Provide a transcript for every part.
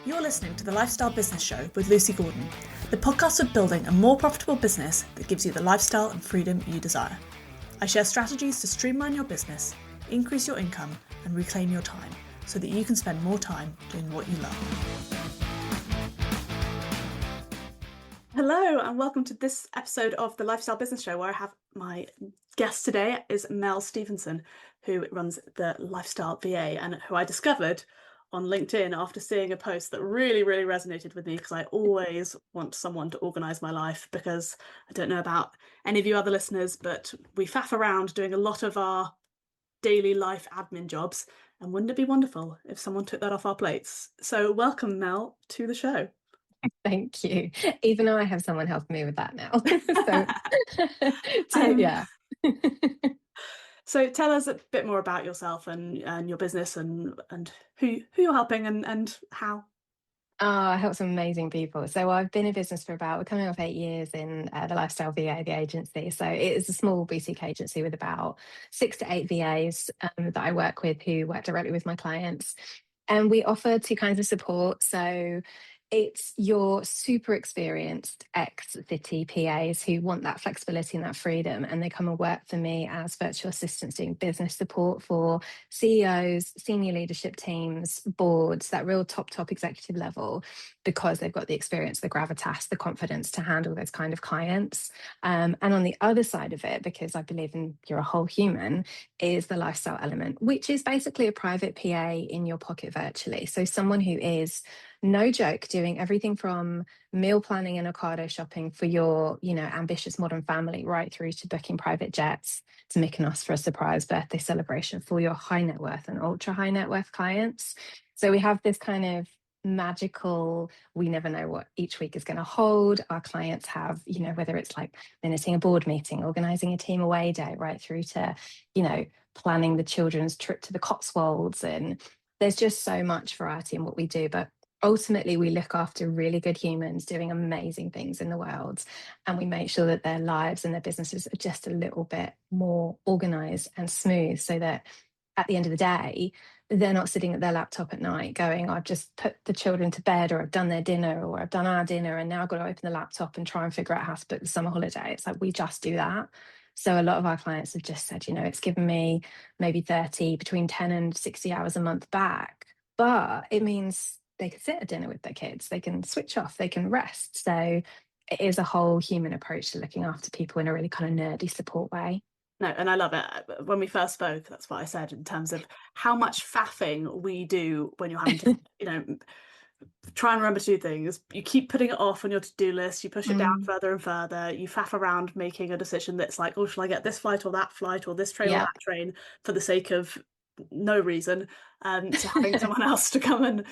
You're listening to the Lifestyle Business Show with Lucy Gordon, the podcast of building a more profitable business that gives you the lifestyle and freedom you desire. I share strategies to streamline your business, increase your income, and reclaim your time so that you can spend more time doing what you love. Hello, and welcome to this episode of the Lifestyle Business Show, where I have my guest today is Mel Stephenson, who runs the Lifestyle VA and who I discovered on LinkedIn after seeing a post that really resonated with me, because I always want someone to organise my life, because I don't know about any of you other listeners, but we faff around doing a lot of our daily life admin jobs, and wouldn't it be wonderful if someone took that off our plates? So welcome, Mel, to the show. Thank you. Even though I have someone helping me with that now. Yeah. So tell us a bit more about yourself and your business and who you're helping and how. I help some amazing people. So I've been in business for we're coming up 8 years in the Lifestyle VA, the agency. So it is a small boutique agency with about 6 to 8 VAs that I work with, who work directly with my clients. And we offer 2 kinds of support. So it's your super experienced ex-city PAs who want that flexibility and that freedom, and they come and work for me as virtual assistants doing business support for CEOs, senior leadership teams, boards, that real top executive level, because they've got the experience, the gravitas, the confidence to handle those kind of clients. And on the other side of it, because I believe in you're a whole human, is the lifestyle element, which is basically a private PA in your pocket virtually. So someone who is, no joke, doing everything from meal planning and Ocado shopping for your, ambitious modern family, right through to booking private jets to Mykonos for a surprise birthday celebration for your high net worth and ultra high net worth clients. So we have this kind of magical, we never know what each week is going to hold. Our clients have, whether it's like minuting a board meeting, organising a team away day, right through to, planning the children's trip to the Cotswolds. And there's just so much variety in what we do. But ultimately, we look after really good humans doing amazing things in the world, and we make sure that their lives and their businesses are just a little bit more organised and smooth, so that at the end of the day, they're not sitting at their laptop at night going, I've just put the children to bed, or I've done their dinner, or I've done our dinner, and now I've got to open the laptop and try and figure out how to book the summer holiday. It's like, we just do that. So a lot of our clients have just said, it's given me maybe between 10 and 60 hours a month back, but it means they can sit at dinner with their kids, they can switch off, they can rest. So it is a whole human approach to looking after people in a really kind of nerdy support way. No, and I love it. When we first spoke, that's what I said in terms of how much faffing we do when you're having to, try and remember to do things. You keep putting it off on your to-do list, you push it down further and further, you faff around making a decision that's like, oh, shall I get this flight or that flight or this train or that train, for the sake of no reason, to having someone else to come and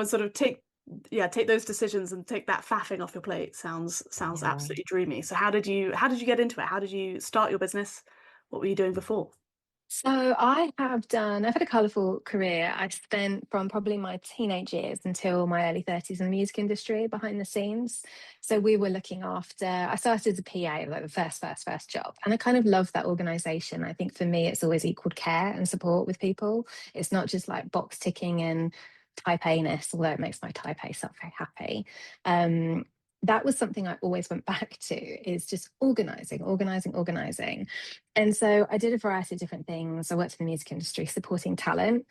sort of take those decisions and take that faffing off your plate sounds absolutely dreamy. So how did you get into it? How did you start your business? What were you doing before? So I've had a colourful career. I spent from probably my teenage years until my early 30s in the music industry, behind the scenes. So we were looking after, I started as a PA, like the first job. And I kind of love that organisation. I think for me, it's always equaled care and support with people. It's not just like box ticking and type A-ness, although it makes my type A self very happy. That was something I always went back to, is just organising. And so I did a variety of different things. I worked in the music industry supporting talent,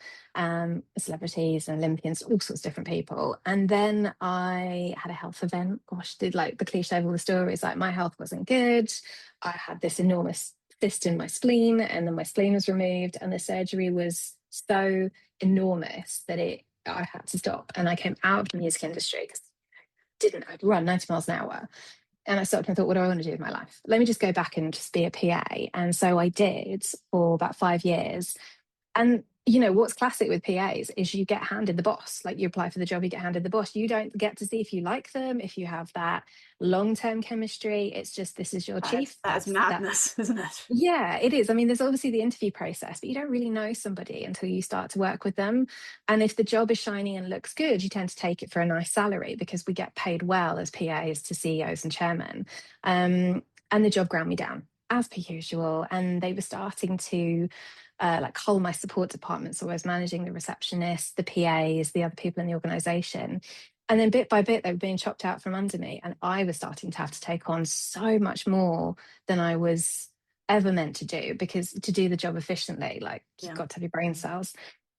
celebrities and Olympians, all sorts of different people. And then I had a health event. Gosh, did like the cliche of all the stories, like my health wasn't good. I had this enormous cyst in my spleen, and then my spleen was removed, and the surgery was so enormous that I had to stop. And I came out of the music industry because I'd run 90 miles an hour. And I stopped and thought, what do I want to do with my life? Let me just go back and just be a PA. And so I did for about 5 years. And what's classic with PAs is you get handed the boss. Like, you apply for the job, you get handed the boss. You don't get to see if you like them, if you have that long-term chemistry. It's just, this is your chief. That's madness, isn't it? Yeah, it is. I mean, there's obviously the interview process, but you don't really know somebody until you start to work with them. And if the job is shiny and looks good, you tend to take it for a nice salary, because we get paid well as PAs to CEOs and chairmen. And the job ground me down, as per usual. And they were starting to like whole my support department. So I was managing the receptionists, the PAs, the other people in the organization. And then bit by bit, they were being chopped out from under me. And I was starting to have to take on so much more than I was ever meant to do, because to do the job efficiently, like you've Yeah. got to have your brain cells.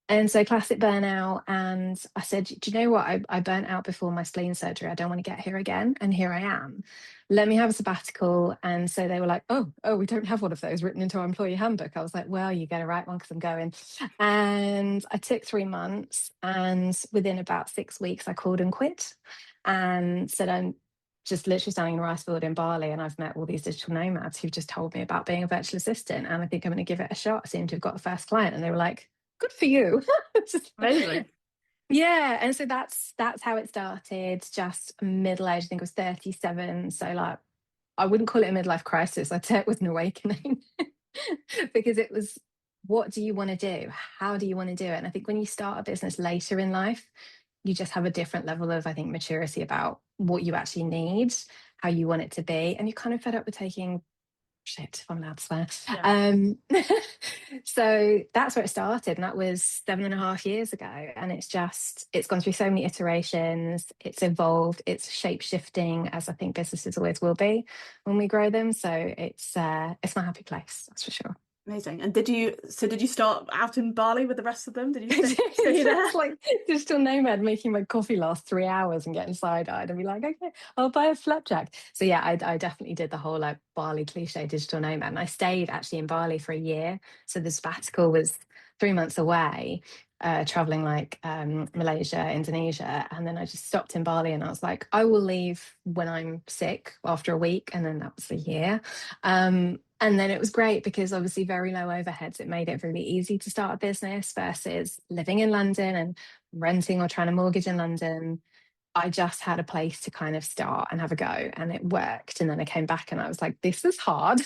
And so classic burnout. And I said, do you know what? I burnt out before my spleen surgery. I don't want to get here again. And here I am. Let me have a sabbatical. And so they were like, oh, we don't have one of those written into our employee handbook. I was like, well, you get a right one because I'm going. And I took 3 months. And within about 6 weeks, I called and quit and said, I'm just literally standing in a rice field in Bali, and I've met all these digital nomads who've just told me about being a virtual assistant. And I think I'm going to give it a shot. I seem to have got the first client. And they were like, good for you. Just, Amazing. yeah. And so that's how it started. Just middle age, I think I was 37. So like I wouldn't call it a midlife crisis. I'd say it was an awakening because it was, what do you want to do? How do you want to do it? And I think when you start a business later in life, you just have a different level of, I think, maturity about what you actually need, how you want it to be. And you're kind of fed up with taking shit, if I'm allowed to swear. Yeah. So that's where it started, and that was 7.5 years ago. And it's gone through so many iterations. It's evolved. It's shape shifting, as I think businesses always will be when we grow them. So it's my happy place, that's for sure. Amazing. And did you start out in Bali with the rest of them? Did you stay there? It's like digital nomad making my coffee last 3 hours and getting side-eyed and be like, okay, I'll buy a flapjack. So yeah, I definitely did the whole like Bali cliche digital nomad. And I stayed actually in Bali for a year. So the sabbatical was 3 months away, traveling like Malaysia, Indonesia. And then I just stopped in Bali and I was like, I will leave when I'm sick after a week. And then that was a year. And then it was great because obviously very low overheads. It made it really easy to start a business versus living in London and renting or trying to mortgage in London. I just had a place to kind of start and have a go, and it worked. And then I came back and I was like, this is hard.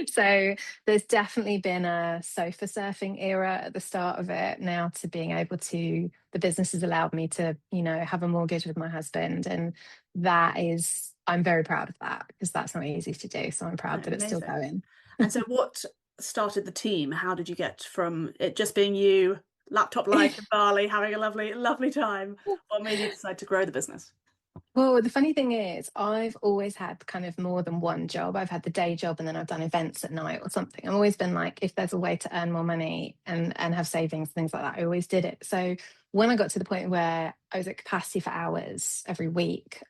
So there's definitely been a sofa surfing era at the start of it. Now to being able to, the business has allowed me to, have a mortgage with my husband. And that is, I'm very proud of that because that's not easy to do. So I'm proud that it's still Amazing. going. And so what started the team? How did you get from it just being you, laptop life in Bali, having a lovely, lovely time? What made you decide to grow the business? Well, the funny thing is, I've always had kind of more than one job. I've had the day job and then I've done events at night or something. I've always been like, if there's a way to earn more money and have savings, things like that, I always did it. So when I got to the point where I was at capacity for hours every week,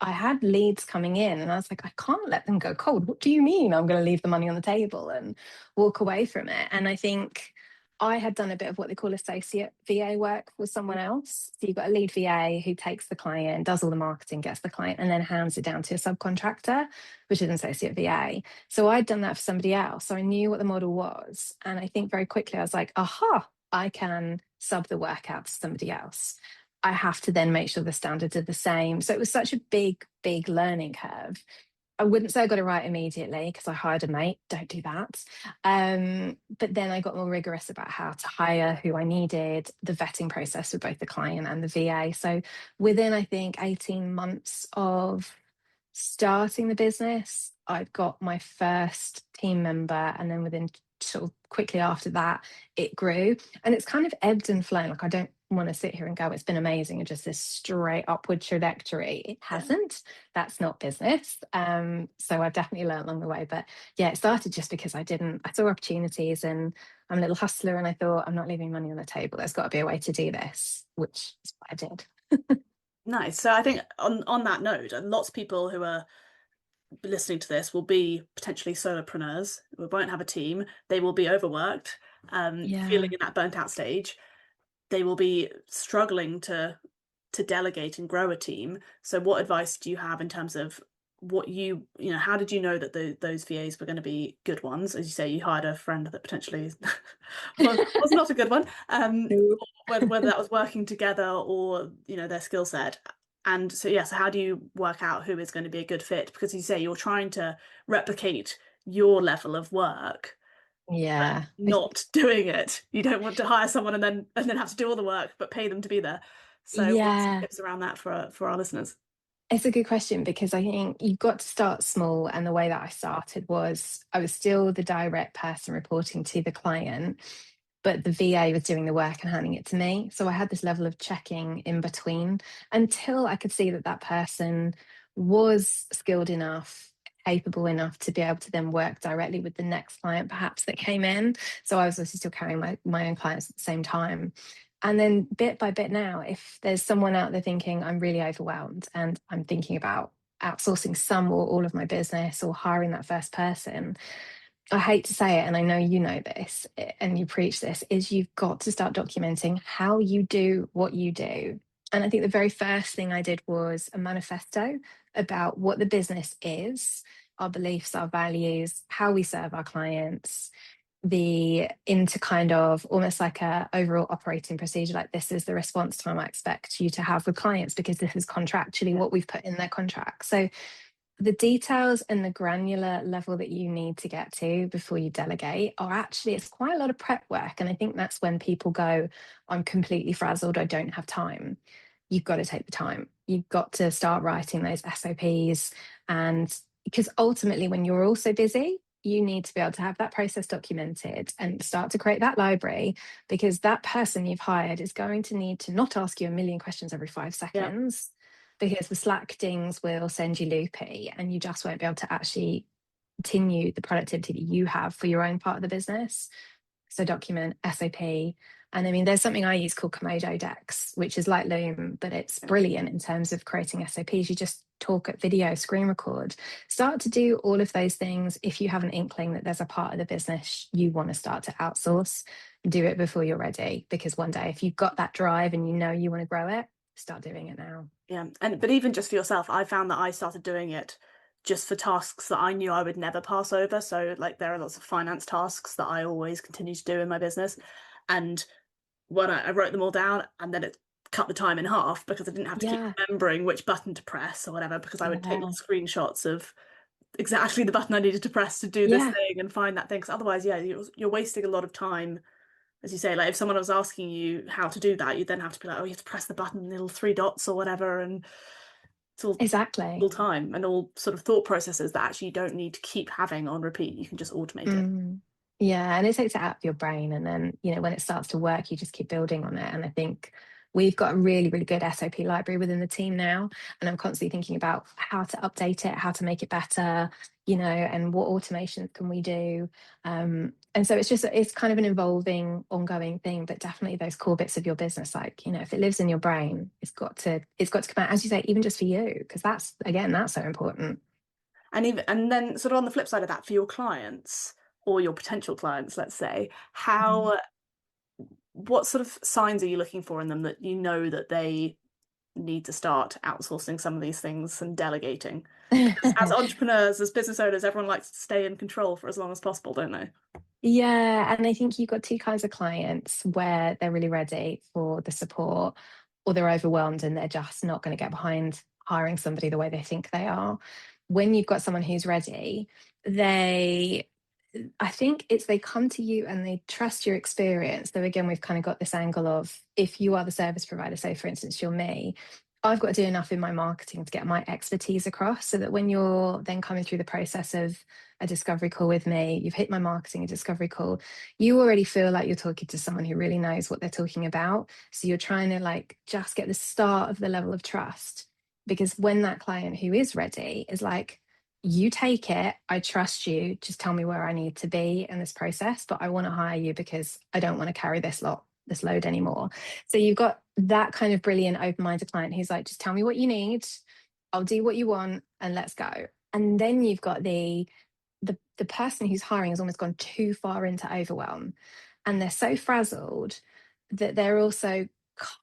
I had leads coming in and I was like, I can't let them go cold. What do you mean I'm going to leave the money on the table and walk away from it? And I think I had done a bit of what they call associate VA work with someone else. So you've got a lead VA who takes the client, does all the marketing, gets the client, and then hands it down to a subcontractor, which is an associate VA. So I'd done that for somebody else. So I knew what the model was. And I think very quickly I was like, aha, I can sub the work out to somebody else. I have to then make sure the standards are the same. So it was such a big, big learning curve. I wouldn't say I got it right immediately because I hired a mate. Don't do that. But then I got more rigorous about how to hire who I needed, the vetting process for both the client and the VA. So within, I think, 18 months of starting the business, I'd got my first team member. And then within sort of quickly after that, it grew. And it's kind of ebbed and flown. Like I don't want to sit here and go, it's been amazing and just this straight upward trajectory. It hasn't. That's not business. So I've definitely learned along the way. But yeah, it started just because I saw opportunities and I'm a little hustler and I thought, I'm not leaving money on the table. There's got to be a way to do this, which is what I did. Nice. So I think on that note, lots of people who are listening to this will be potentially solopreneurs who won't have a team. They will be overworked, feeling in that burnt out stage. They will be struggling to delegate and grow a team. So what advice do you have in terms of what how did you know that those VAs were going to be good ones? As you say, you hired a friend that potentially was not a good one. Whether that was working together or their skill set. And so so how do you work out who is going to be a good fit? Because you say you're trying to replicate your level of work, Yeah. not doing it. You don't want to hire someone and then have to do all the work but pay them to be there. So what's some Yeah. tips around that for our listeners? It's a good question because I think you've got to start small. And the way that I started was I was still the direct person reporting to the client, but the VA was doing the work and handing it to me. So I had this level of checking in between until I could see that that person was skilled enough, capable enough to be able to then work directly with the next client, perhaps that came in. So I was also still carrying my own clients at the same time. And then bit by bit now, if there's someone out there thinking I'm really overwhelmed and I'm thinking about outsourcing some or all of my business or hiring that first person, I hate to say it, and I know you know this and you preach this, is you've got to start documenting how you do what you do. And I think the very first thing I did was a manifesto about what the business is, our beliefs, our values, how we serve our clients, the into kind of almost like a overall operating procedure, like this is the response time I expect you to have with clients because this is contractually Yeah. what we've put in their contract. So the details and the granular level that you need to get to before you delegate are actually, it's quite a lot of prep work. And I think that's when people go, I'm completely frazzled, I don't have time. You've got to take the time. You've got to start writing those SOPs. And because ultimately, when you're also busy, you need to be able to have that process documented and start to create that library, because that person you've hired is going to need to not ask you a million questions every five Yeah. seconds because the Slack dings will send you loopy and you just won't be able to actually continue the productivity that you have for your own part of the business. So document SOP. And I mean, there's something I use called Komodo decks, which is like Loom, but it's brilliant in terms of creating SOPs. You just talk at video, screen record, start to do all of those things. If you have an inkling that there's a part of the business you want to start to outsource, do it before you're ready. Because one day, if you've got that drive and you know you want to grow it, start doing it now. Yeah. But even just for yourself, I found that I started doing it just for tasks that I knew I would never pass over. So like there are lots of finance tasks that I always continue to do in my business. And when I wrote them all down, and then it cut the time in half because I didn't have to keep Yeah, remembering which button to press or whatever, because I would take yeah, little screenshots of exactly the button I needed to press to do this yeah. thing and find that thing. Because otherwise, yeah, you're wasting a lot of time. As you say, like if someone was asking you how to do that, you'd then have to be like, oh, you have to press the button, the little three dots or whatever, and it's all Exactly. time and all sort of thought processes that actually you don't need to keep having on repeat. You can just automate it. Mm. Yeah, and it takes it out of your brain, and then when it starts to work, you just keep building on it. And I think we've got a really, really good SOP library within the team now, and I'm constantly thinking about how to update it, how to make it better, and what automations can we do. And so it's kind of an evolving, ongoing thing, but definitely those core bits of your business, like if it lives in your brain, it's got to come out, as you say, even just for you, because that's so important. And then sort of on the flip side of that, for your clients or your potential clients, let's say, Mm. what sort of signs are you looking for in them that you know that they need to start outsourcing some of these things and delegating? Because as entrepreneurs, as business owners, everyone likes to stay in control for as long as possible, don't they? Yeah, and I think you've got two kinds of clients where they're really ready for the support, or they're overwhelmed and they're just not going to get behind hiring somebody the way they think they are. When you've got someone who's ready, they I think it's they come to you and they trust your experience. So again, we've kind of got this angle of, if you are the service provider, say for instance, you're me, I've got to do enough in my marketing to get my expertise across, so that when you're then coming through the process of a discovery call with me, you've hit my marketing, a discovery call, you already feel like you're talking to someone who really knows what they're talking about. So you're trying to like just get the start of the level of trust. Because when that client who is ready is like, you take it, I trust you, just tell me where I need to be in this process, but I want to hire you because I don't want to carry this load anymore. So you've got that kind of brilliant open-minded client who's like, just tell me what you need, I'll do what you want, and let's go. And then you've got the person who's hiring has almost gone too far into overwhelm, and they're so frazzled that they're also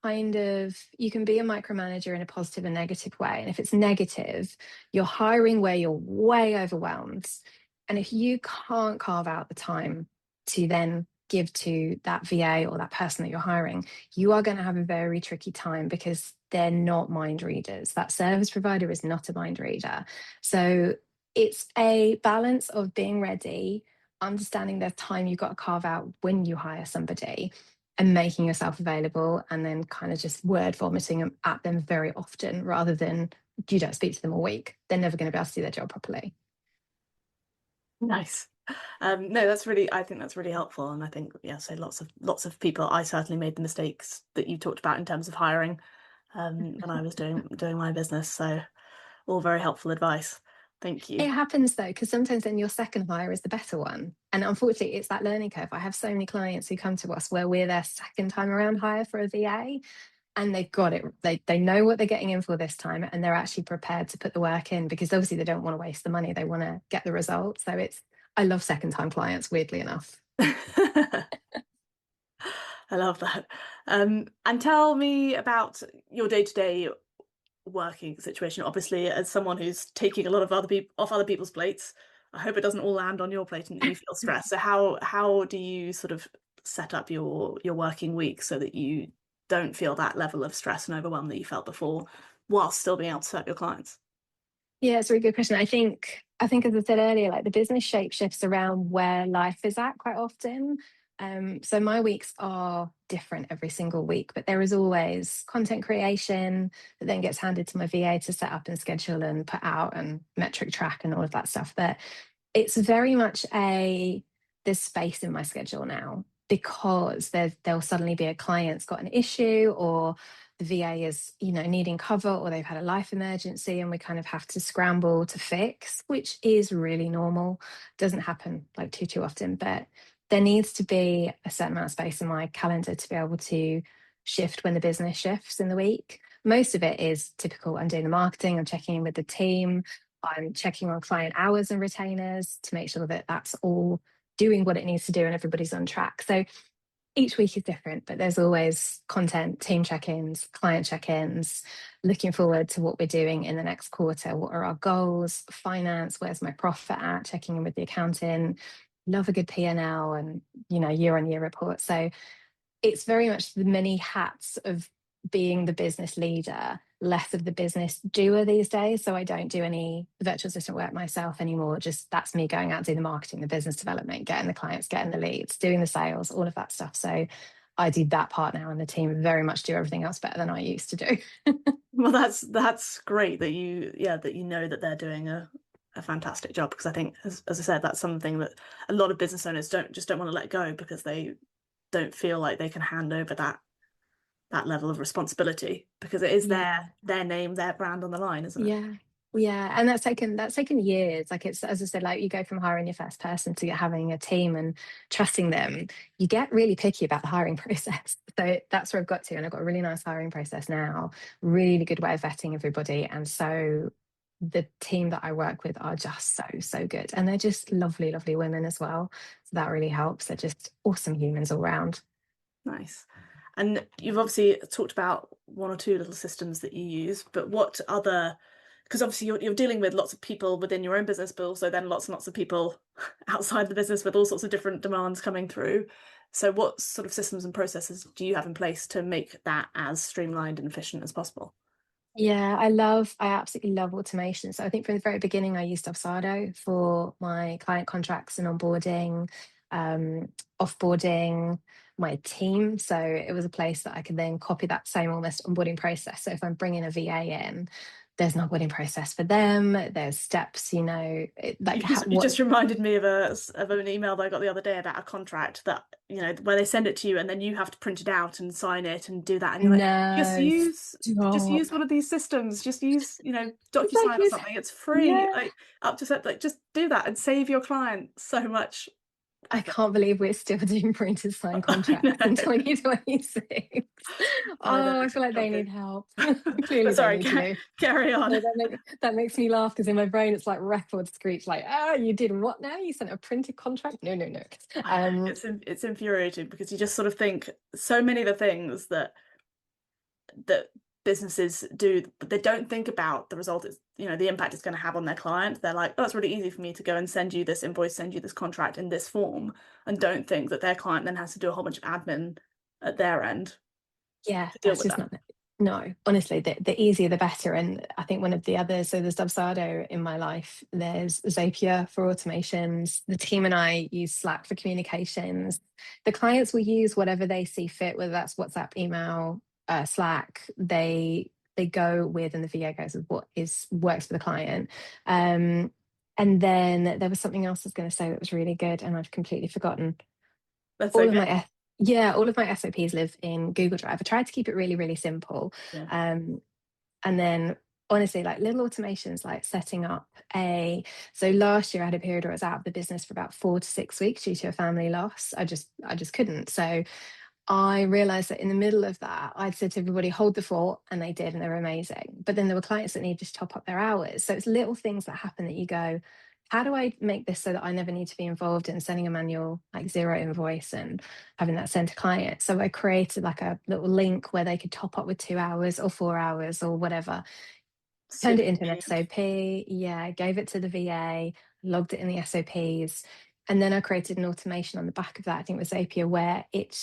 kind of, you can be a micromanager in a positive and negative way. And if it's negative, you're hiring where you're way overwhelmed. And if you can't carve out the time to then give to that VA or that person that you're hiring, you are going to have a very tricky time, because they're not mind readers. That service provider is not a mind reader. So it's a balance of being ready, understanding there's time you've got to carve out when you hire somebody, and making yourself available, and then kind of just word vomiting at them very often, rather than you don't speak to them all week. They're never going to be able to do their job properly. Nice. No, I think that's really helpful. And I think, yeah, so lots of people, I certainly made the mistakes that you talked about in terms of hiring when I was doing my business. So all very helpful advice. Thank you. It happens though, because sometimes then your second hire is the better one. And unfortunately, it's that learning curve. I have so many clients who come to us where we're their second time around hire for a VA, and they've got it. They know what they're getting in for this time, and they're actually prepared to put the work in, because obviously they don't want to waste the money. They want to get the results. So I love second time clients, weirdly enough. I love that. And tell me about your day-to-day working situation. Obviously, as someone who's taking a lot of off other people's plates, I hope it doesn't all land on your plate and you feel stressed. So how do you sort of set up your working week so that you don't feel that level of stress and overwhelm that you felt before, whilst still being able to serve your clients? Yeah, it's a really good question. I think, as I said earlier, like the business shape shifts around where life is at quite often. So my weeks are different every single week, but there is always content creation that then gets handed to my VA to set up and schedule and put out and metric track and all of that stuff. But it's very much there's space in my schedule now, because there'll suddenly be a client's got an issue, or the VA is, needing cover, or they've had a life emergency, and we kind of have to scramble to fix, which is really normal. Doesn't happen like too often, but there needs to be a certain amount of space in my calendar to be able to shift when the business shifts in the week. Most of it is typical. I'm doing the marketing, I'm checking in with the team, I'm checking on client hours and retainers to make sure that that's all doing what it needs to do and everybody's on track. So each week is different, but there's always content, team check-ins, client check-ins, looking forward to what we're doing in the next quarter. What are our goals? Finance, where's my profit at? Checking in with the accountant. Love a good P&L and, year-on-year report. So it's very much the many hats of being the business leader, less of the business doer these days. So I don't do any virtual assistant work myself anymore. Just that's me going out, doing the marketing, the business development, getting the clients, getting the leads, doing the sales, all of that stuff. So I do that part now, and the team very much do everything else better than I used to do. Well, that's great that you know that they're doing a fantastic job, because I think, as I said, that's something that a lot of business owners don't want to let go, because they don't feel like they can hand over that level of responsibility, because it is their name, their brand on the line, isn't it? Yeah, and that's taken years. Like, it's, as I said, like you go from hiring your first person to having a team and trusting them. You get really picky about the hiring process. So that's where I've got to, and I've got a really nice hiring process now, really good way of vetting everybody. And so the team that I work with are just so good, and they're just lovely women as well. So that really helps. They're just awesome humans all round. Nice. And you've obviously talked about one or two little systems that you use, but what other, because obviously you're dealing with lots of people within your own business, but also then lots and lots of people outside the business with all sorts of different demands coming through. So what sort of systems and processes do you have in place to make that as streamlined and efficient as possible? Yeah, I absolutely love automation. So I think from the very beginning, I used Offsado for my client contracts and onboarding, offboarding my team. So it was a place that I could then copy that same almost onboarding process. So if I'm bringing a VA in, there's an onboarding process for them. There's steps, like You just reminded me of an email that I got the other day about a contract that, where they send it to you and then you have to print it out and sign it and do that. And you're like, No, just use stop. one of these systems. Just use, It's like DocuSign or something. It's free. yeah. Like up to like just do that and save your client so much I effort. can't believe we're still doing printed signed I know. contracts in 2026. I know. Oh, I feel like they need Shocking. help. But Clearly, they sorry, need to. carry on. No, that makes me laugh, because in my brain it's like record screech, like, you did what now? You sent a printed contract? No, no, no. I know. It's infuriating, because you just sort of think so many of the things that businesses do, but they don't think about the result is, the impact it's going to have on their client. They're like, oh, it's really easy for me to go and send you this invoice, send you this contract in this form, and don't think that their client then has to do a whole bunch of admin at their end Yeah, to deal that's with just that. not. No, honestly, the easier the better. And I think one of the others, so there's Dubsado in my life, there's Zapier for automations. The team and I use Slack for communications. The clients will use whatever they see fit, whether that's WhatsApp, email, Slack. They go with, and the VA goes with what is works for the client. And then there was something else I was going to say that was really good, and I've completely forgotten. That's all of okay. my S- yeah, all of my SOPs live in Google Drive. I tried to keep it really, really simple. Yeah. And then honestly, like little automations like setting up so last year I had a period where I was out of the business for about 4 to 6 weeks due to a family loss. I just couldn't. So I realized that in the middle of that, I'd said to everybody, hold the fort, and they did, and they were amazing. But then there were clients that needed to top up their hours. So it's little things that happen that you go, how do I make this so that I never need to be involved in sending a manual, like zero invoice and having that sent to client? So I created like a little link where they could top up with 2 hours or 4 hours or whatever, turned Super it into an convenient. SOP. Yeah, gave it to the VA, logged it in the SOPs. And then I created an automation on the back of that, I think it was Zapier, where it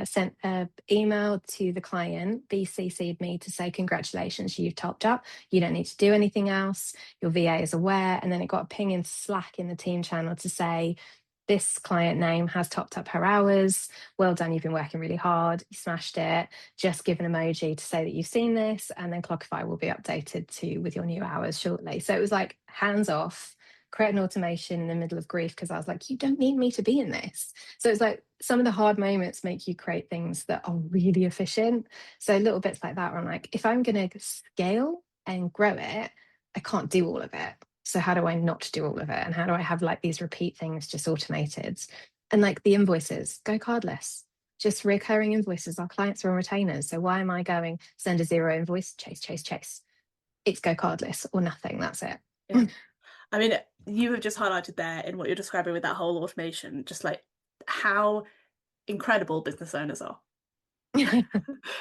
sent an email to the client, BCC'd me to say, congratulations, you've topped up. You don't need to do anything else. Your VA is aware. And then it got a ping in Slack in the team channel to say, this client name has topped up her hours. Well done, you've been working really hard. You smashed it. Just give an emoji to say that you've seen this, and then Clockify will be updated to with your new hours shortly. So it was like hands off, create an automation in the middle of grief because I was like, you don't need me to be in this. So it's like some of the hard moments make you create things that are really efficient. So little bits like that where I'm like, if I'm going to scale and grow it, I can't do all of it. So how do I not do all of it? And how do I have like these repeat things just automated? And like the invoices, go cardless, just recurring invoices. Our clients are on retainers. So why am I going send a zero invoice, chase, chase, chase? It's go cardless or nothing. That's it. Yeah. I mean, you have just highlighted there in what you're describing with that whole automation, just like how incredible business owners are.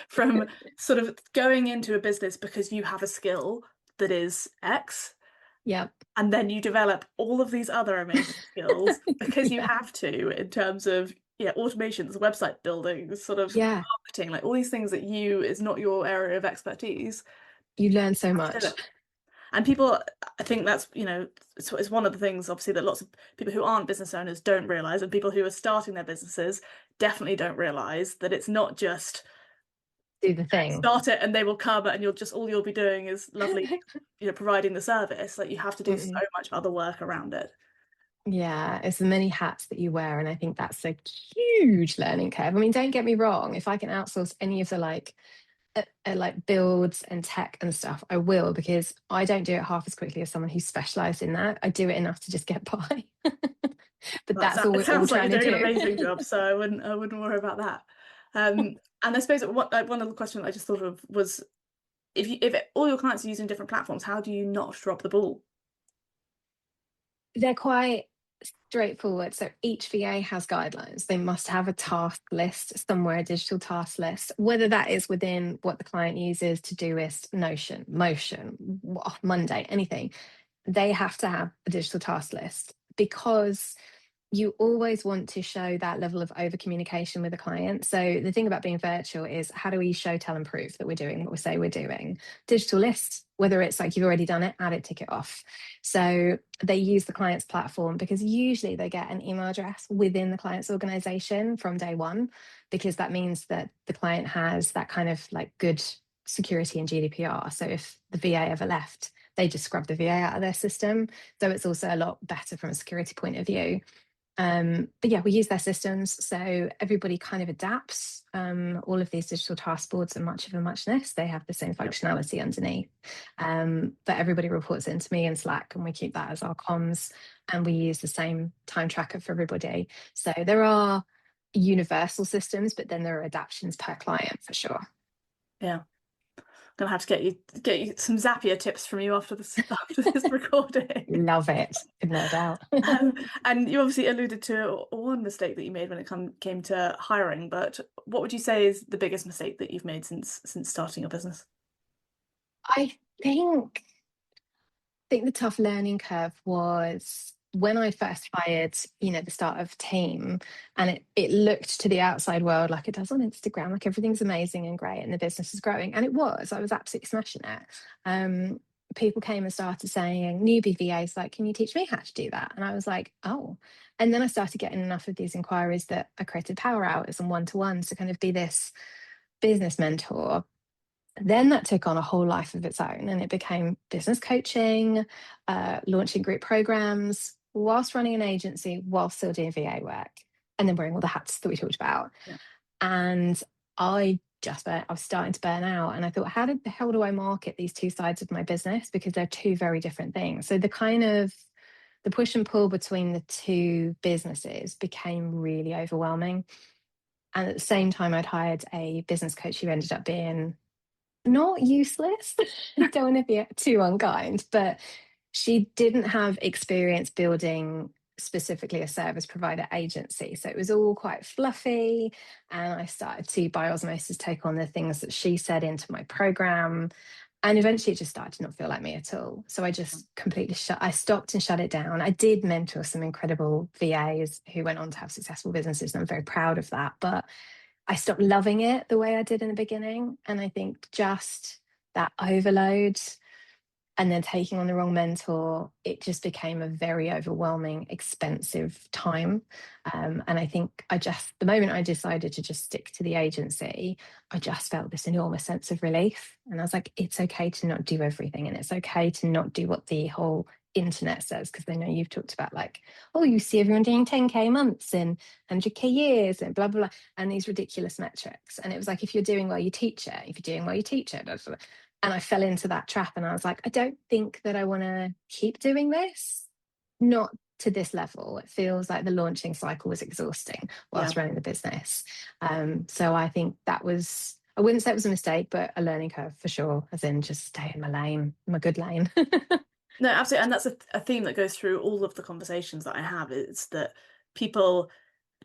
From sort of going into a business because you have a skill that is X, Yep. and then you develop all of these other amazing skills because you Yeah. have to in terms of automations, website building, sort of Yeah. marketing, like all these things that you is not your area of expertise. You learn so You have to do much. it. And people, I think that's, it's one of the things, obviously, that lots of people who aren't business owners don't realize, and people who are starting their businesses definitely don't realize that it's not just Do the thing. start it and they will come and all you'll be doing is lovely, providing the service. Like you have to do so Mm-mm. much other work around it. Yeah, it's the many hats that you wear. And I think that's a huge learning curve. I mean, don't get me wrong, if I can outsource any of the like builds and tech and stuff, I will, because I don't do it half as quickly as someone who's specialized in that. I do it enough to just get by. But Well, that's all it we're all sounds like you're trying to doing an do. amazing job, so I wouldn't worry about that. And I suppose one other question I just thought of was if all your clients are using different platforms, how do you not drop the ball? They're quite straightforward. So each VA has guidelines. They must have a task list somewhere, a digital task list, whether that is within what the client uses, Todoist, Notion, Motion, Monday, anything. They have to have a digital task list because you always want to show that level of over communication with a client. So the thing about being virtual is how do we show, tell, and prove that we're doing what we say we're doing? Digital list, whether it's like you've already done it, add it, tick it off. So they use the client's platform because usually they get an email address within the client's organization from day one, because that means that the client has that kind of like good security and GDPR. So if the VA ever left, they just scrub the VA out of their system. So it's also a lot better from a security point of view. But yeah, we use their systems, so everybody kind of adapts. All of these digital task boards are much of a muchness. They have the same Yep. functionality underneath, but everybody reports into me in Slack, and we keep that as our comms. And we use the same time tracker for everybody. So there are universal systems, but then there are adaptations per client for sure. Yeah. Gonna have to get you some Zapier tips from you after this after this recording. Love it, no doubt. And you obviously alluded to one mistake that you made when it came to hiring, but what would you say is the biggest mistake that you've made since starting your business? I think the tough learning curve was when I first hired, the start of team, and it looked to the outside world like it does on Instagram, like everything's amazing and great and the business is growing. And it was, I was absolutely smashing it. People came and started saying, newbie VAs, like, can you teach me how to do that? And I was like, oh. And then I started getting enough of these inquiries that I created power hours and one-to-ones to kind of be this business mentor. Then that took on a whole life of its own, and it became business coaching, launching group programs, whilst running an agency, whilst still doing VA work, and then wearing all the hats that we talked about. Yeah. And I was starting to burn out, and I thought, how the hell do I market these two sides of my business? Because they're two very different things. So the push and pull between the two businesses became really overwhelming. And at the same time, I'd hired a business coach who ended up being not useless. I don't want to be too unkind, but she didn't have experience building specifically a service provider agency. So it was all quite fluffy. And I started to, by osmosis, take on the things that she said into my program. And eventually it just started to not feel like me at all. So I just completely I stopped and shut it down. I did mentor some incredible VAs who went on to have successful businesses, and I'm very proud of that. But I stopped loving it the way I did in the beginning. And I think just that overload and then taking on the wrong mentor, it just became a very overwhelming, expensive time. And I think the moment I decided to just stick to the agency, I just felt this enormous sense of relief. And I was like, it's okay to not do everything. And it's okay to not do what the whole internet says, because I know you've talked about like, oh, you see everyone doing 10K months and 100K years and blah, blah, blah, and these ridiculous metrics. And it was like, if you're doing well, you teach it. If you're doing well, you teach it. Blah, blah, blah. And I fell into that trap, and I was like, I don't think that I want to keep doing this, not to this level. It feels like the launching cycle was exhausting whilst running the business. So I think that was, I wouldn't say it was a mistake, but a learning curve for sure, as in just stay in my lane, my good lane. No, absolutely. And that's a theme that goes through all of the conversations that I have. It's that people,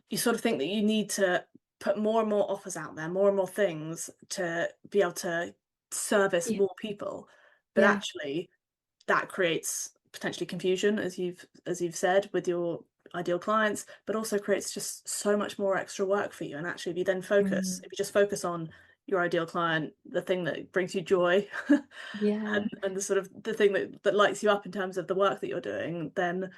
you sort of think that you need to put more and more offers out there, more and more things to be able to service Yeah. more people. But Yeah. actually that creates potentially confusion, as you've said, with your ideal clients, but also creates just so much more extra work for you. And actually if you just focus on your ideal client, the thing that brings you joy, Yeah. and the sort of the thing that lights you up in terms of the work that you're doing, then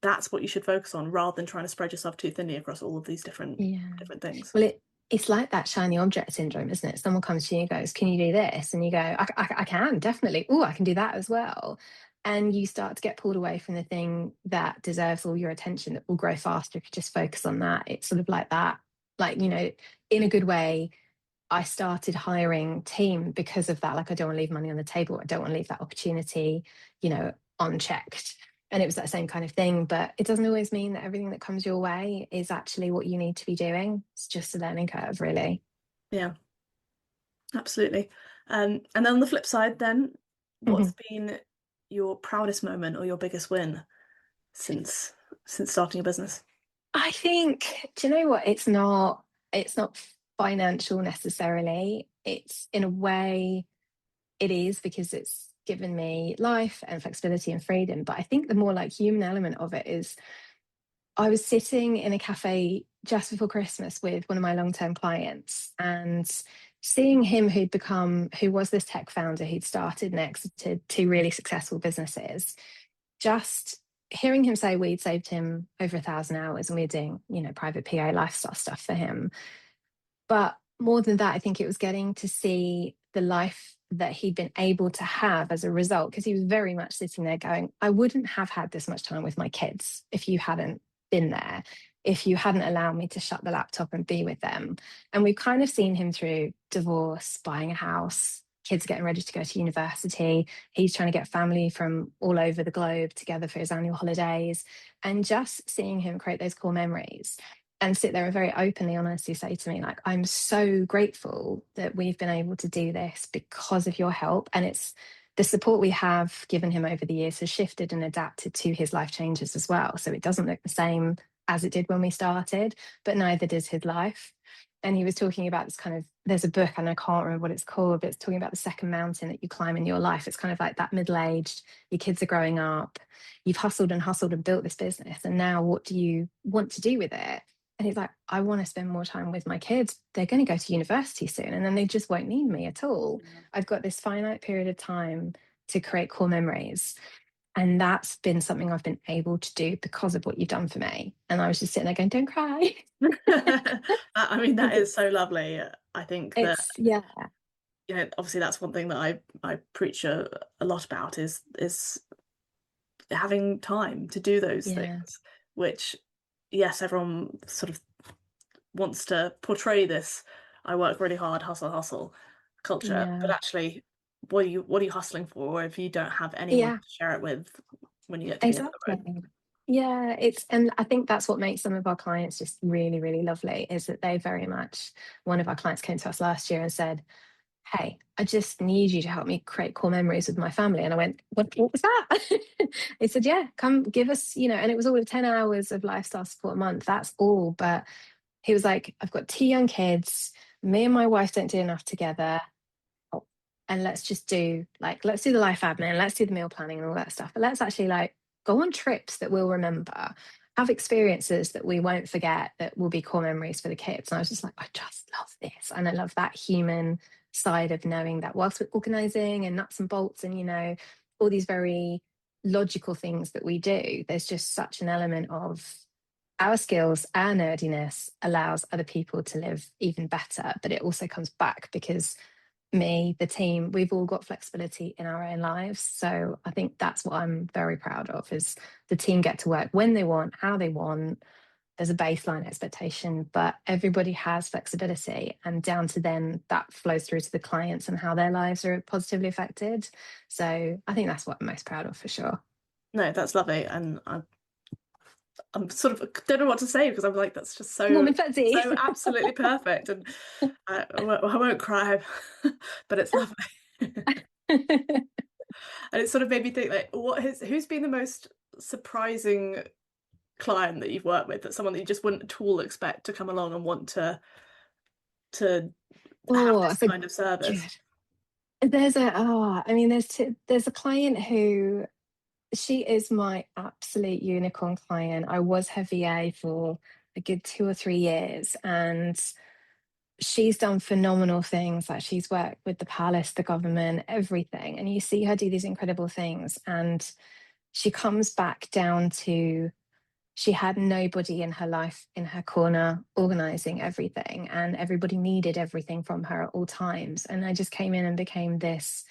that's what you should focus on, rather than trying to spread yourself too thinly across all of these different Yeah. things. Well, it's like that shiny object syndrome, isn't it? Someone comes to you and goes, can you do this? And you go, I can, definitely. Oh, I can do that as well. And you start to get pulled away from the thing that deserves all your attention, that will grow faster if you just focus on that. It's sort of like that, like, in a good way. I started hiring team because of that. Like, I don't want to leave money on the table. I don't want to leave that opportunity, unchecked. And it was that same kind of thing. But it doesn't always mean that everything that comes your way is actually what you need to be doing. It's just a learning curve, really. Yeah, absolutely. And then on the flip side, then, what's been your proudest moment or your biggest win since starting a business? I think, do you know what? It's not financial necessarily. It's, in a way, it is, because it's given me life and flexibility and freedom. But I think the more like human element of it is, I was sitting in a cafe just before Christmas with one of my long-term clients, and seeing him who was this tech founder who'd started and exited two really successful businesses, just hearing him say we'd saved him over 1,000 hours and we we're doing, private PA lifestyle stuff for him. But more than that, I think it was getting to see the life that he'd been able to have as a result, because he was very much sitting there going, I wouldn't have had this much time with my kids if you hadn't been there, if you hadn't allowed me to shut the laptop and be with them. And we've kind of seen him through divorce, buying a house, kids getting ready to go to university. He's trying to get family from all over the globe together for his annual holidays, and just seeing him create those core memories and sit there and very openly, honestly say to me, like, I'm so grateful that we've been able to do this because of your help. And it's the support we have given him over the years has shifted and adapted to his life changes as well. So it doesn't look the same as it did when we started, but neither does his life. And he was talking about this kind of, there's a book and I can't remember what it's called, but it's talking about the second mountain that you climb in your life. It's kind of like that middle-aged, your kids are growing up, you've hustled and built this business, and now what do you want to do with it? And he's like, I want to spend more time with my kids. They're going to go to university soon, and then they just won't need me at all. I've got this finite period of time to create core memories. And that's been something I've been able to do because of what you've done for me. And I was just sitting there going, don't cry. I mean, that is so lovely. I think that, yeah, you know, obviously that's one thing that I preach a lot about is having time to do those things, which, yes, everyone sort of wants to portray this I work really hard, hustle culture, but actually, what are you hustling for if you don't have anyone to share it with when you get to the end of the road? Yeah, and I think that's what makes some of our clients just really, really lovely, is that they very much, one of our clients came to us last year and said, hey, I just need you to help me create core memories with my family. And I went, what was that? They said, yeah, come give us, and it was all 10 hours of lifestyle support a month. That's all. But he was like, I've got 2 young kids. Me and my wife don't do enough together. And let's just do let's do the life admin, let's do the meal planning and all that stuff. But let's actually go on trips that we'll remember, have experiences that we won't forget, that will be core memories for the kids. And I was just like, I just love this. And I love that human side of knowing that whilst we're organizing and nuts and bolts and, all these very logical things that we do, there's just such an element of our skills, our nerdiness allows other people to live even better. But it also comes back because me, the team, we've all got flexibility in our own lives. So I think that's what I'm very proud of, is the team get to work when they want, how they want. There's a baseline expectation, but everybody has flexibility, and down to then that flows through to the clients and how their lives are positively affected. So I think that's what I'm most proud of, for sure. No, that's lovely. And I'm sort of don't know what to say, because I'm like, that's just Warm so and fuzzy. absolutely perfect. And I won't cry, but it's lovely. And it sort of made me think, like, who's been the most surprising client that you've worked with, that someone that you just wouldn't at all expect to come along and want to have this So kind of service? good. There's a client who, she is my absolute unicorn client. I was her VA for a good 2 or 3 years, and she's done phenomenal things. Like, she's worked with the palace, the government, everything. And you see her do these incredible things. And she comes back down to, she had nobody in her life in her corner organizing everything, and everybody needed everything from her at all times. And I just came in and became this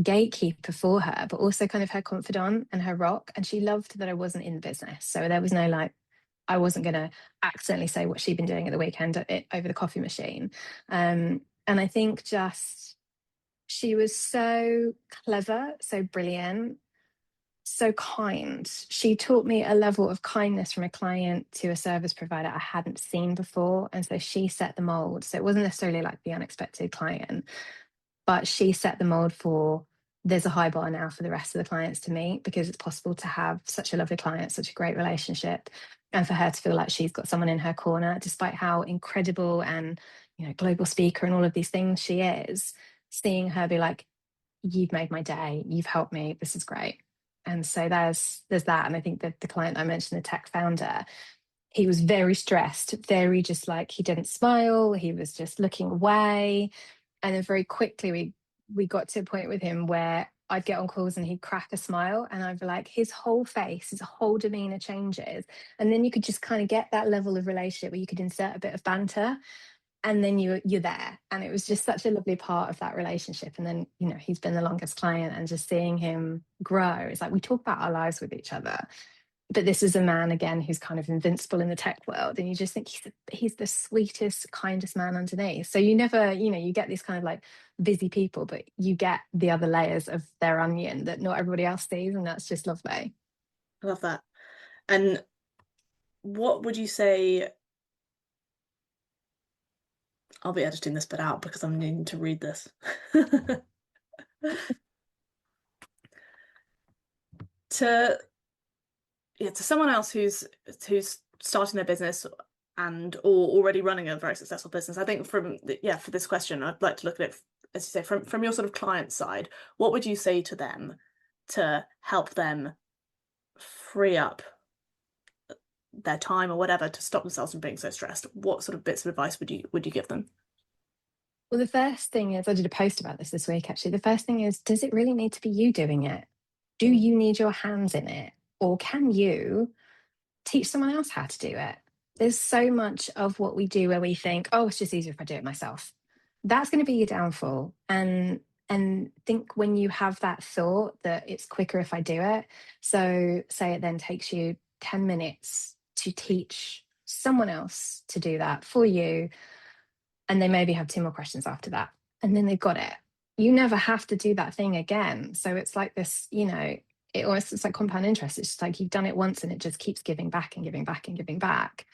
gatekeeper for her, but also kind of her confidant and her rock. And she loved that I wasn't in the business. So there was no I wasn't going to accidentally say what she'd been doing at the weekend over the coffee machine. And I think just, she was so clever, so brilliant, so kind. She taught me a level of kindness from a client to a service provider I hadn't seen before. And so she set the mold. So it wasn't necessarily like the unexpected client, but she set the mold for, there's a high bar now for the rest of the clients to meet, because it's possible to have such a lovely client, such a great relationship, and for her to feel like she's got someone in her corner, despite how incredible and global speaker and all of these things she is. Seeing her be like, you've made my day, you've helped me, this is great. And so there's that. And I think that the client I mentioned, the tech founder, he was very stressed, very just he didn't smile, he was just looking away. And then very quickly we got to a point with him where I'd get on calls and he'd crack a smile, and I'd be like, his whole face, his whole demeanor changes. And then you could just kind of get that level of relationship where you could insert a bit of banter, and then you're there. And it was just such a lovely part of that relationship. And then, he's been the longest client, and just seeing him grow, it's like we talk about our lives with each other. But this is a man, again, who's kind of invincible in the tech world. And you just think he's the sweetest, kindest man underneath. So you never, you get these kind of busy people, but you get the other layers of their onion that not everybody else sees. And that's just lovely. I love that. And what would you say? I'll be editing this bit out because I'm needing to read this. To someone else who's starting their business and or already running a very successful business, I think for this question, I'd like to look at it, as you say, from your sort of client side. What would you say to them to help them free up their time or whatever to stop themselves from being so stressed? What sort of bits of advice would you give them? Well, the first thing is, I did a post about this week actually. The first thing is, does it really need to be you doing it? Do Mm. you need your hands in it? Or can you teach someone else how to do it? There's so much of what we do where we think, oh, it's just easier if I do it myself. That's going to be your downfall. And think when you have that thought that it's quicker if I do it. So say it then takes you 10 minutes to teach someone else to do that for you, and they maybe have two more questions after that, and then they've got it. You never have to do that thing again. So it's like this, it's like compound interest. It's just like you've done it once and it just keeps giving back and giving back and giving back.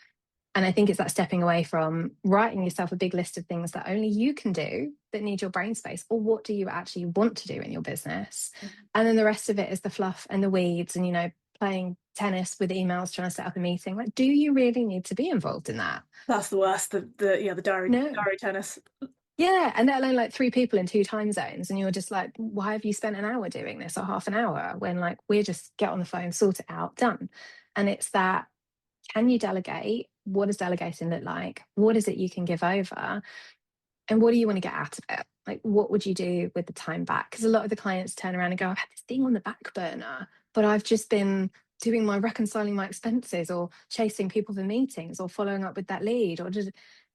And I think it's that stepping away from writing yourself a big list of things that only you can do that need your brain space, or what do you actually want to do in your business? And then the rest of it is the fluff and the weeds and, playing tennis with emails, trying to set up a meeting. Like, do you really need to be involved in that? That's the worst. The No. diary tennis. Yeah, and let alone like three people in two time zones, and you're just like, why have you spent an hour doing this or half an hour when like we're just get on the phone, sort it out, done. And it's that, can you delegate? What does delegating look like? What is it you can give over? And what do you want to get out of it? Like, what would you do with the time back? Because a lot of the clients turn around and go, I've had this thing on the back burner, but I've just been doing my reconciling my expenses or chasing people for meetings or following up with that lead or just,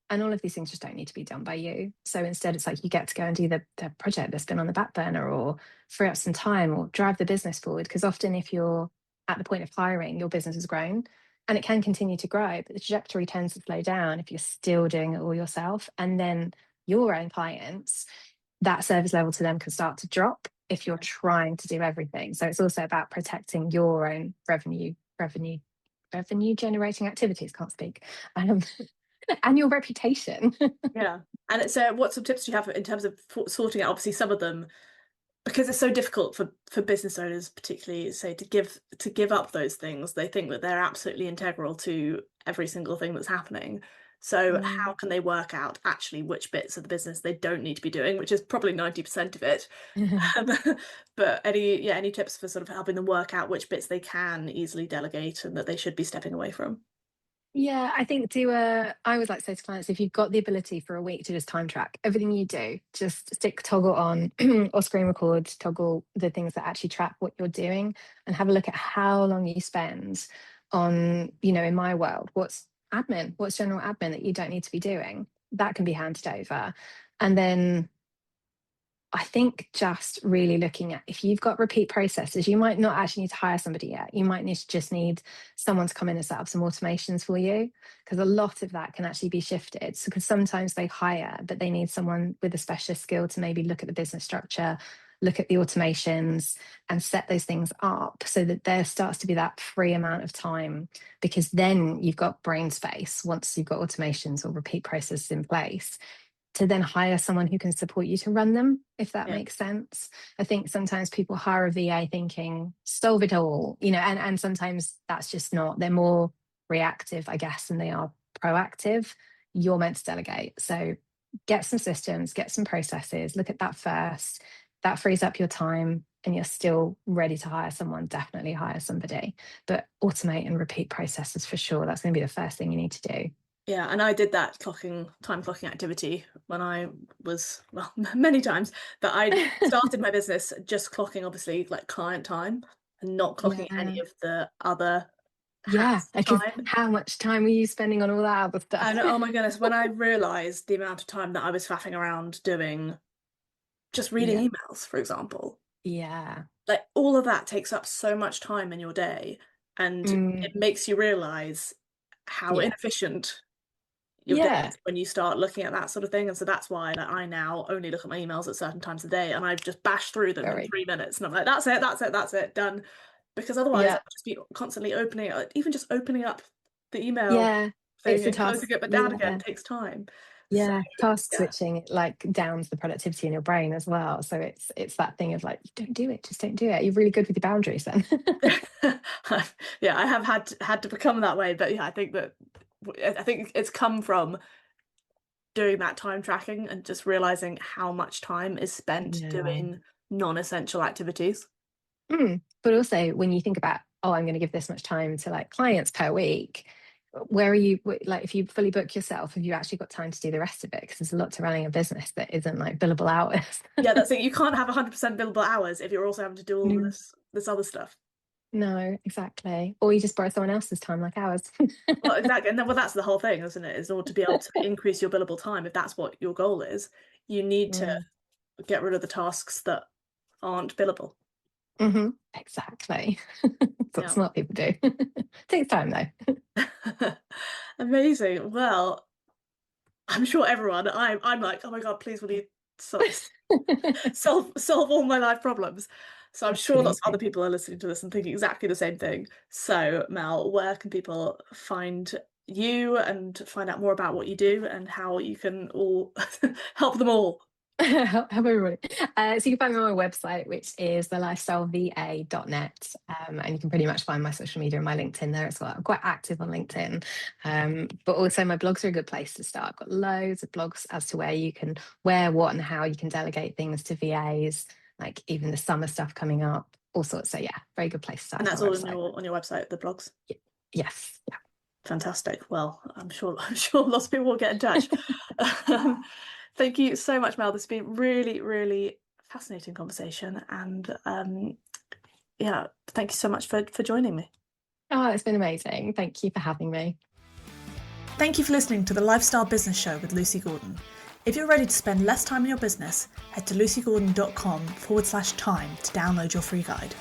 and all of these things just don't need to be done by you. So instead it's like you get to go and do the project that's been on the back burner, or free up some time, or drive the business forward. Because often if you're at the point of hiring, your business has grown and it can continue to grow, but the trajectory tends to slow down if you're still doing it all yourself. And then your own clients, that service level to them can start to drop if you're trying to do everything. So it's also about protecting your own revenue generating activities, can't speak, and your reputation. Yeah. And it's what some tips do you have in terms of sorting out, obviously some of them, because it's so difficult for business owners particularly, say, to give up those things. They think that they're absolutely integral to every single thing that's happening. So how can they work out actually which bits of the business they don't need to be doing, which is probably 90% of it. Um, but any tips for sort of helping them work out which bits they can easily delegate and that they should be stepping away from? Yeah, I think I always like to say to clients, if you've got the ability for a week to just time track everything you do, just stick toggle on or screen record, toggle the things that actually track what you're doing, and have a look at how long you spend on, in my world, what's general admin that you don't need to be doing. That can be handed over. And then I think just really looking at, if you've got repeat processes, you might not actually need to hire somebody yet. You might just need someone to come in and set up some automations for you, because a lot of that can actually be shifted. So, because sometimes they hire, but they need someone with a specialist skill to maybe look at the business structure, look at the automations and set those things up so that there starts to be that free amount of time, because then you've got brain space once you've got automations or repeat processes in place, to then hire someone who can support you to run them, if that makes sense. I think sometimes people hire a VA thinking, solve it all, and sometimes that's just not, they're more reactive, I guess, than they are proactive. You're meant to delegate. So get some systems, get some processes, look at that first. That frees up your time and you're still ready to hire someone, definitely hire somebody. But automate and repeat processes for sure. That's going to be the first thing you need to do. Yeah, and I did that time clocking activity when I was, well, many times, but I started my business just clocking, obviously, like client time and not clocking any Yeah. of the other Yeah, hats because time. how much time were you spending on all that other stuff? And oh my goodness, when I realized the amount of time that I was faffing around doing, just reading Yeah. emails, for example, Yeah. like all of that takes up so much time in your day, and it Mm, makes you realize how yeah. inefficient your day Yeah. is when you start looking at that sort of thing. And so that's why, like, I now only look at my emails at certain times of the day, and I've just bashed through them in Very. 3 minutes, and I'm like, that's it, done. Because otherwise Yeah. I'll just be constantly even just opening up the email Yeah. It's thing the and closing task. it but down again Yeah. takes time. So, Yeah, task yeah. switching it like downs the productivity in your brain as well. So it's that thing of like, don't do it, just don't do it. You're really good with your boundaries then. Yeah, I have had to become that way, but yeah, I think it's come from doing that time tracking and just realizing how much time is spent Yeah. doing non-essential activities. But also when you think about, oh, I'm going to give this much time to like clients per week, where are you like if you fully book yourself, have you actually got time to do the rest of it? Because there's a lot to running a business that isn't like billable hours. Yeah, that's it. You can't have 100% billable hours if you're also having to do all Mm. this other stuff. No, exactly. Or you just borrow someone else's time like ours. Well, exactly. And then, well, that's the whole thing, isn't it? Is in order to be able to increase your billable time, if that's what your goal is, you need to Mm. get rid of the tasks that aren't billable. Exactly. That's what Yeah. smart people do. Takes time though. Amazing. Well, I'm sure everyone, I'm like, oh my God, please will you solve all my life problems. So I'm sure lots of other Absolutely. people are listening to this and thinking exactly the same thing. So Mel, where can people find you and find out more about what you do and how you can all help them all? Help everybody. So you can find me on my website, which is thelifestyleva.net. And you can pretty much find my social media and my LinkedIn there as well. I'm quite active on LinkedIn. But also my blogs are a good place to start. I've got loads of blogs as to where, what, and how you can delegate things to VAs, like even the summer stuff coming up, all sorts. So yeah, very good place to start And on that's my all website. on your website, the blogs. Yes. Yeah. Fantastic. Well, I'm sure lots of people will get in touch. Thank you so much, Mel. This has been really, really fascinating conversation. And yeah, thank you so much for joining me. Oh, it's been amazing. Thank you for having me. Thank you for listening to the Lifestyle Business Show with Lucy Gordon. If you're ready to spend less time in your business, head to lucygordon.com/time to download your free guide.